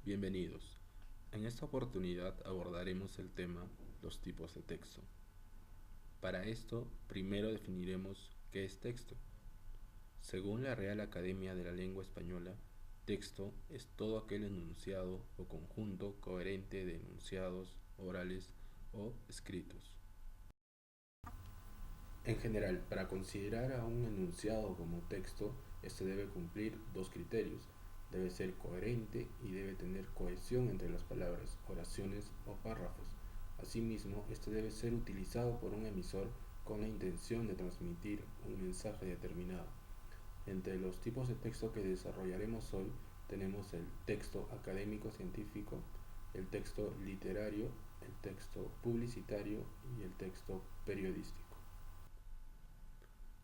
Bienvenidos. En esta oportunidad abordaremos el tema los tipos de texto. Para esto, primero definiremos qué es texto. Según la Real Academia de la Lengua Española, texto es todo aquel enunciado o conjunto coherente de enunciados orales o escritos. En general, para considerar a un enunciado como texto, este debe cumplir dos criterios. Debe ser coherente y debe tener cohesión entre las palabras, oraciones o párrafos. Asimismo, este debe ser utilizado por un emisor con la intención de transmitir un mensaje determinado. Entre los tipos de texto que desarrollaremos hoy tenemos el texto académico científico, el texto literario, el texto publicitario y el texto periodístico.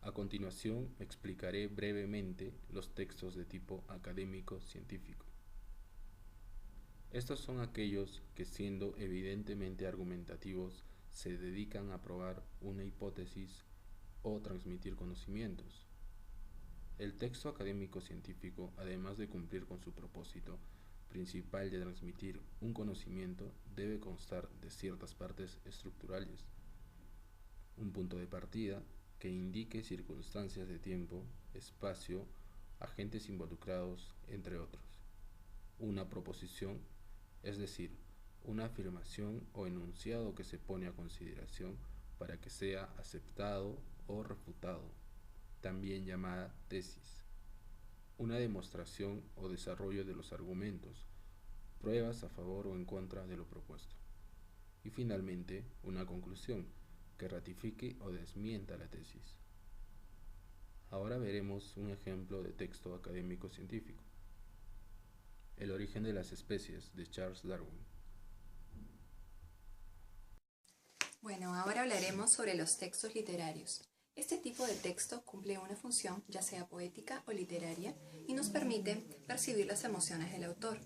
A continuación explicaré brevemente los textos de tipo académico-científico. Estos son aquellos que, siendo evidentemente argumentativos, se dedican a probar una hipótesis o transmitir conocimientos. El texto académico-científico, además de cumplir con su propósito principal de transmitir un conocimiento, debe constar de ciertas partes estructurales. Un punto de partida que indique circunstancias de tiempo, espacio, agentes involucrados, entre otros. Una proposición, es decir, una afirmación o enunciado que se pone a consideración para que sea aceptado o refutado, también llamada tesis. Una demostración o desarrollo de los argumentos, pruebas a favor o en contra de lo propuesto. Y finalmente, una conclusión que ratifique o desmienta la tesis. Ahora veremos un ejemplo de texto académico científico. El origen de las especies, de Charles Darwin. Bueno, ahora hablaremos sobre los textos literarios. Este tipo de texto cumple una función, ya sea poética o literaria, y nos permite percibir las emociones del autor.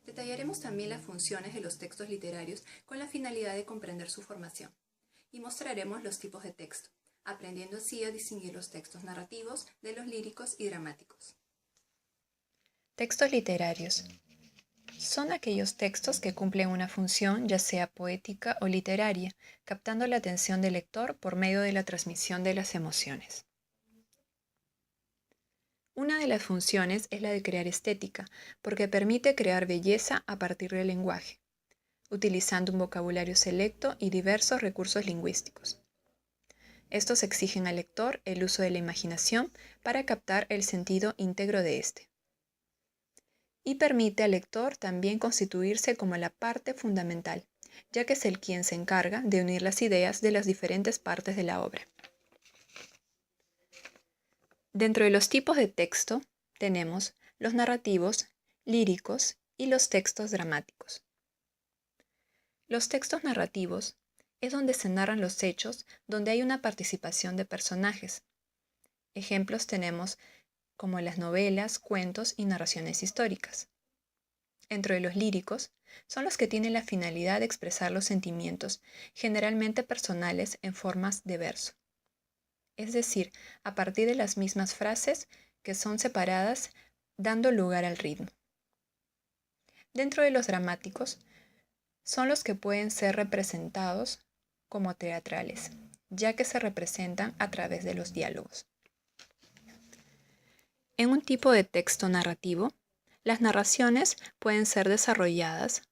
Detallaremos también las funciones de los textos literarios con la finalidad de comprender su formación. Y mostraremos los tipos de texto, aprendiendo así a distinguir los textos narrativos de los líricos y dramáticos. Textos literarios. Son aquellos textos que cumplen una función, ya sea poética o literaria, captando la atención del lector por medio de la transmisión de las emociones. Una de las funciones es la de crear estética, porque permite crear belleza a partir del lenguaje, utilizando un vocabulario selecto y diversos recursos lingüísticos. Estos exigen al lector el uso de la imaginación para captar el sentido íntegro de éste. Y permite al lector también constituirse como la parte fundamental, ya que es el quien se encarga de unir las ideas de las diferentes partes de la obra. Dentro de los tipos de texto tenemos los narrativos, líricos y los textos dramáticos. Los textos narrativos es donde se narran los hechos, donde hay una participación de personajes. Ejemplos tenemos como las novelas, cuentos y narraciones históricas. Dentro de los líricos, son los que tienen la finalidad de expresar los sentimientos, generalmente personales, en formas de verso. Es decir, a partir de las mismas frases que son separadas, dando lugar al ritmo. Dentro de los dramáticos, son los que pueden ser representados como teatrales, ya que se representan a través de los diálogos. En un tipo de texto narrativo, las narraciones pueden ser desarrolladas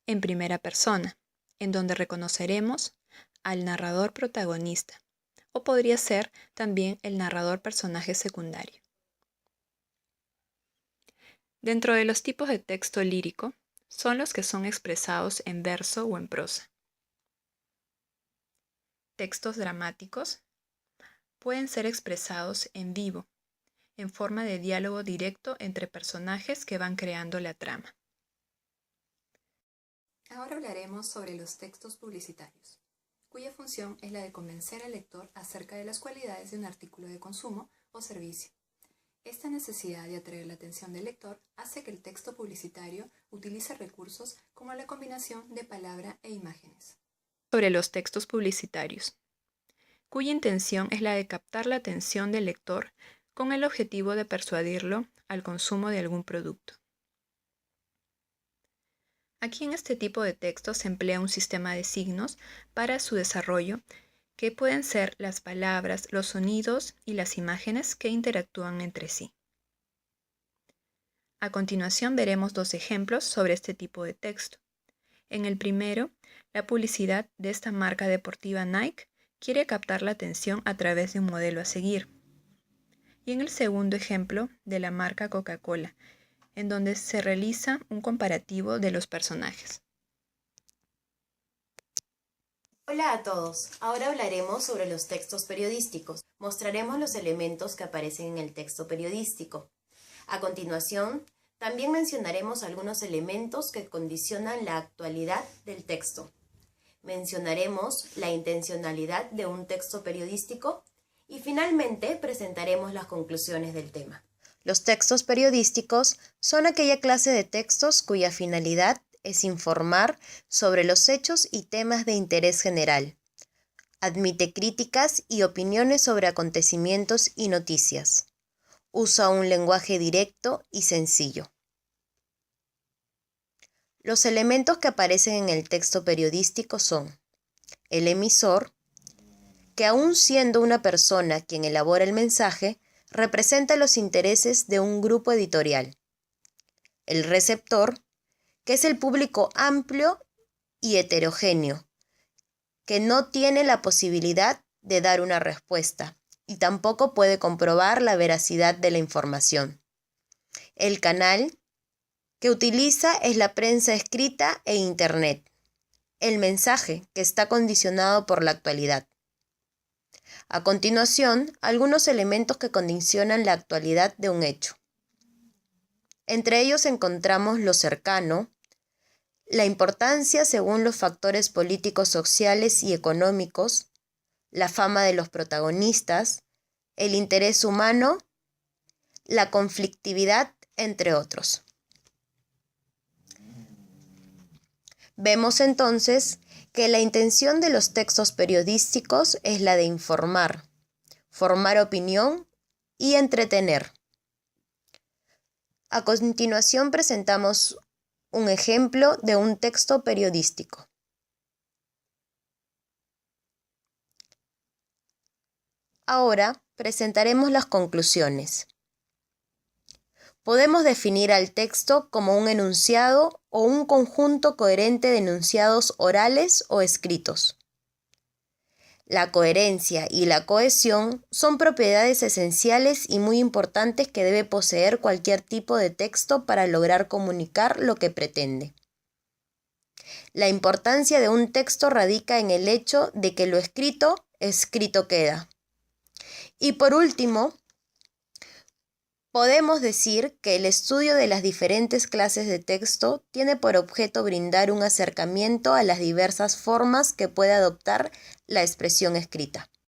en primera persona, en donde reconoceremos al narrador protagonista, o podría ser también el narrador personaje secundario. Dentro de los tipos de texto lírico, son los que son expresados en verso o en prosa. Textos dramáticos pueden ser expresados en vivo, en forma de diálogo directo entre personajes que van creando la trama. Ahora hablaremos sobre los textos publicitarios, cuya función es la de convencer al lector acerca de las cualidades de un artículo de consumo o servicio. Esta necesidad de atraer la atención del lector hace que el texto publicitario utilice recursos como la combinación de palabra e imágenes. Sobre los textos publicitarios, cuya intención es la de captar la atención del lector con el objetivo de persuadirlo al consumo de algún producto. Aquí en este tipo de texto se emplea un sistema de signos para su desarrollo, que pueden ser las palabras, los sonidos y las imágenes que interactúan entre sí. A continuación veremos dos ejemplos sobre este tipo de texto. En el primero, la publicidad de esta marca deportiva Nike quiere captar la atención a través de un modelo a seguir. Y en el segundo ejemplo, de la marca Coca-Cola, en donde se realiza un comparativo de los personajes. Hola a todos, ahora hablaremos sobre los textos periodísticos. Mostraremos los elementos que aparecen en el texto periodístico. A continuación, también mencionaremos algunos elementos que condicionan la actualidad del texto. Mencionaremos la intencionalidad de un texto periodístico y finalmente presentaremos las conclusiones del tema. Los textos periodísticos son aquella clase de textos cuya finalidad es informar sobre los hechos y temas de interés general. Admite críticas y opiniones sobre acontecimientos y noticias. Usa un lenguaje directo y sencillo. Los elementos que aparecen en el texto periodístico son el emisor, que aun siendo una persona quien elabora el mensaje, representa los intereses de un grupo editorial. El receptor, que es el público amplio y heterogéneo, que no tiene la posibilidad de dar una respuesta y tampoco puede comprobar la veracidad de la información. El canal que utiliza es la prensa escrita e Internet. El mensaje, que está condicionado por la actualidad. A continuación, algunos elementos que condicionan la actualidad de un hecho. Entre ellos encontramos lo cercano, la importancia según los factores políticos, sociales y económicos, la fama de los protagonistas, el interés humano, la conflictividad, entre otros. Vemos entonces que la intención de los textos periodísticos es la de informar, formar opinión y entretener. A continuación presentamos un ejemplo de un texto periodístico. Ahora presentaremos las conclusiones. Podemos definir al texto como un enunciado o un conjunto coherente de enunciados orales o escritos. La coherencia y la cohesión son propiedades esenciales y muy importantes que debe poseer cualquier tipo de texto para lograr comunicar lo que pretende. La importancia de un texto radica en el hecho de que lo escrito, escrito queda. Y por último, podemos decir que el estudio de las diferentes clases de texto tiene por objeto brindar un acercamiento a las diversas formas que puede adoptar la expresión escrita.